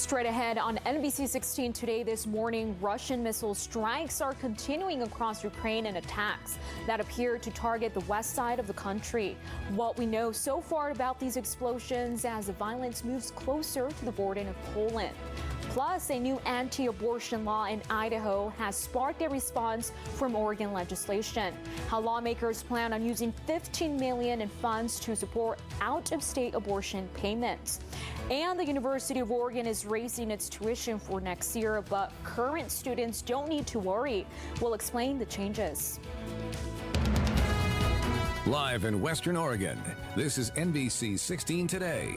Straight ahead on NBC 16 today this morning, Russian missile strikes are continuing across Ukraine and attacks that appear to target the west side of the country. What we know so far about these explosions as the violence moves closer to the border of Poland. Plus, a new anti-abortion law in Idaho has sparked a response from Oregon legislation. How lawmakers plan on using $15 million in funds to support out-of-state abortion payments. And the University of Oregon is raising its tuition for next year, but current students don't need to worry. We'll explain the changes. Live in Western Oregon, this is NBC 16 Today.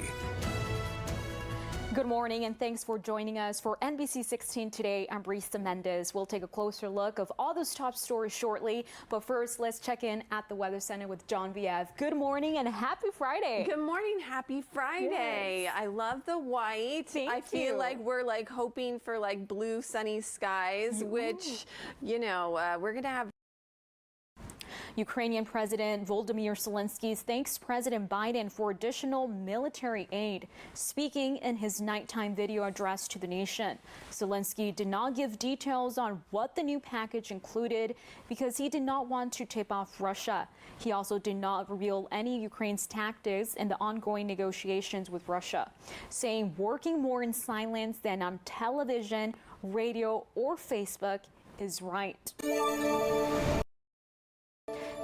Good morning and thanks for joining us for NBC 16 Today. I'm Brisa Mendez. We'll take a closer look of all those top stories shortly. But first, let's check in at the Weather Center with John Viev. Good morning and happy Friday. Good morning. Happy Friday. Yes. I love the white. I feel like we're hoping for blue sunny skies, which, we're going to have. Ukrainian President Volodymyr Zelensky thanks President Biden for additional military aid. Speaking in his nighttime video address to the nation, Zelensky did not give details on what the new package included because he did not want to tip off Russia. He also did not reveal any Ukraine's tactics in the ongoing negotiations with Russia, saying working more in silence than on television, radio, or Facebook is right.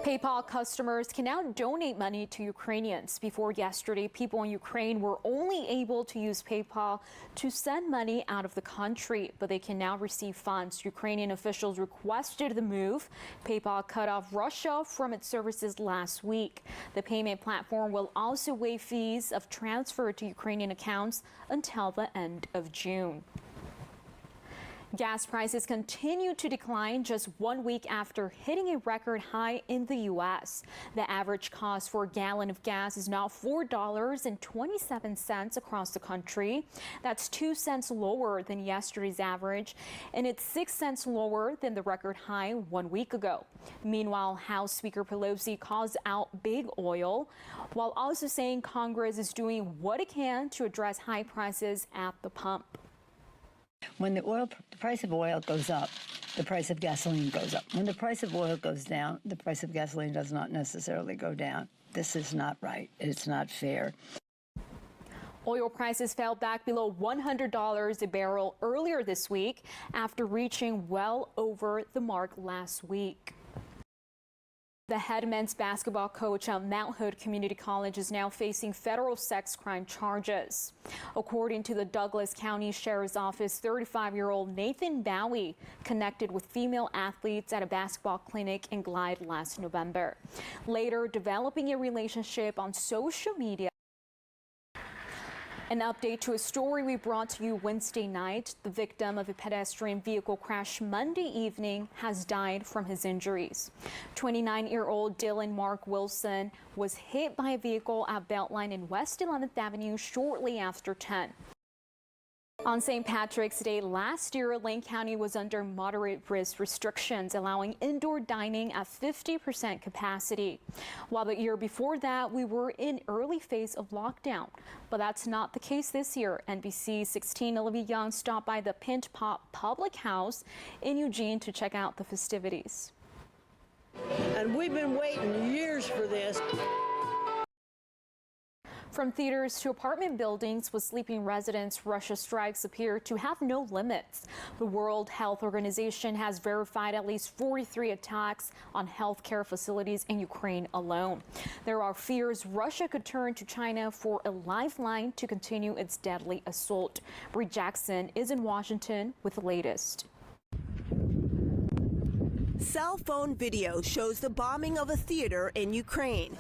PayPal customers can now donate money to Ukrainians. Before yesterday, people in Ukraine were only able to use PayPal to send money out of the country, but they can now receive funds. Ukrainian officials requested the move. PayPal cut off Russia from its services last week. The payment platform will also waive fees of transfer to Ukrainian accounts until the end of June. Gas prices continue to decline just 1 week after hitting a record high in the U.S. The average cost for a gallon of gas is now $4.27 across the country. That's 2 cents lower than yesterday's average, and it's 6 cents lower than the record high 1 week ago. Meanwhile, House Speaker Pelosi calls out big oil, while also saying Congress is doing what it can to address high prices at the pump. When the price of oil goes up, the price of gasoline goes up. When the price of oil goes down, the price of gasoline does not necessarily go down. This is not right. It's not fair. Oil prices fell back below $100 a barrel earlier this week after reaching well over the mark last week. The head men's basketball coach at Mount Hood Community College is now facing federal sex crime charges. According to the Douglas County Sheriff's Office, 35-year-old Nathan Bowie connected with female athletes at a basketball clinic in Glide last November, later developing a relationship on social media. An update to a story we brought to you Wednesday night. The victim of a pedestrian vehicle crash Monday evening has died from his injuries. 29-year-old Dylan Mark Wilson was hit by a vehicle at Beltline in West 11th Avenue shortly after 10. On St. Patrick's Day last year, Lane County was under moderate risk restrictions, allowing indoor dining at 50% capacity. While the year before that, we were in early phase of lockdown. But that's not the case this year. NBC 16 Olivia Young stopped by the Pint Pot Public House in Eugene to check out the festivities. And we've been waiting years for this. From theaters to apartment buildings with sleeping residents, Russia strikes appear to have no limits. The World Health Organization has verified at least 43 attacks on healthcare facilities in Ukraine alone. There are fears Russia could turn to China for a lifeline to continue its deadly assault. Bree Jackson is in Washington with the latest. Cell phone video shows the bombing of a theater in Ukraine.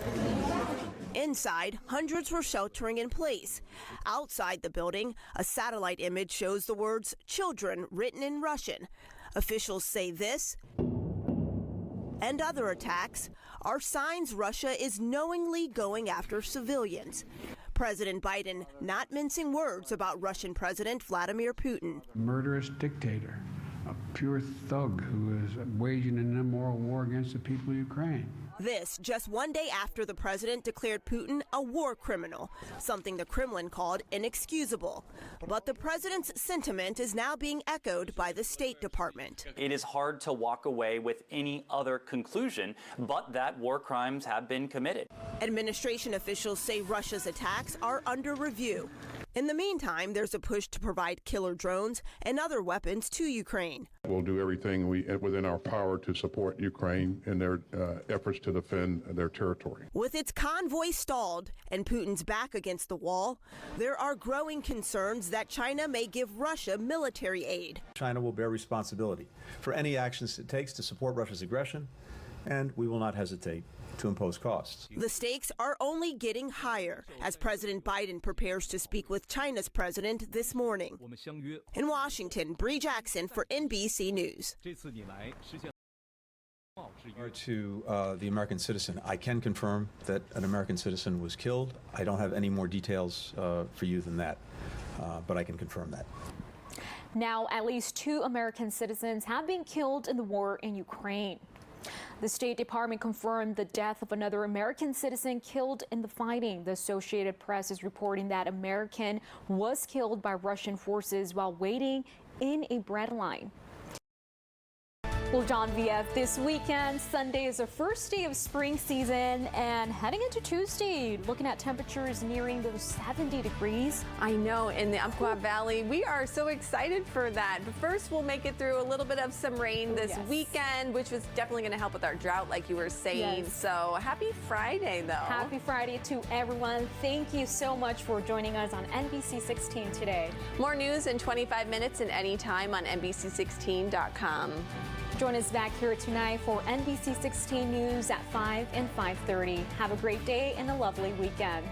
Inside, hundreds were sheltering in place. Outside the building, a satellite image shows the words "children" written in Russian. Officials say this and other attacks are signs Russia is knowingly going after civilians. President Biden not mincing words about Russian President Vladimir Putin. Murderous dictator a pure thug who is waging an immoral war against the people of Ukraine. This just one day after the president declared Putin a war criminal, something the Kremlin called inexcusable. But the president's sentiment is now being echoed by the State Department. It is hard to walk away with any other conclusion but that war crimes have been committed. Administration officials say Russia's attacks are under review. In the meantime, there's a push to provide killer drones and other weapons to Ukraine. We'll do everything within our power to support Ukraine in their efforts to defend their territory. With its convoy stalled and Putin's back against the wall, there are growing concerns that China may give Russia military aid. China will bear responsibility for any actions it takes to support Russia's aggression, and we will not hesitate to impose costs. The stakes are only getting higher as President Biden prepares to speak with China's president this morning. In Washington, Bree Jackson for NBC News. To the American citizen, I can confirm that an American citizen was killed. I don't have any more details for you than that, but I can confirm that. Now, at least 2 American citizens have been killed in the war in Ukraine. The State Department confirmed the death of another American citizen killed in the fighting. The Associated Press is reporting that American was killed by Russian forces while waiting in a bread line. Well, John VF, this weekend, Sunday is the first day of spring season, and heading into Tuesday, looking at temperatures nearing those 70 degrees. I know, in the Umpqua Valley, we are so excited for that. But first, we'll make it through a little bit of some rain this weekend, which was definitely going to help with our drought, like you were saying. Yes. So happy Friday, though. Happy Friday to everyone. Thank you so much for joining us on NBC 16 today. More news in 25 minutes and anytime on NBC16.com. Join us back here tonight for NBC 16 News at 5 and 5:30. Have a great day and a lovely weekend.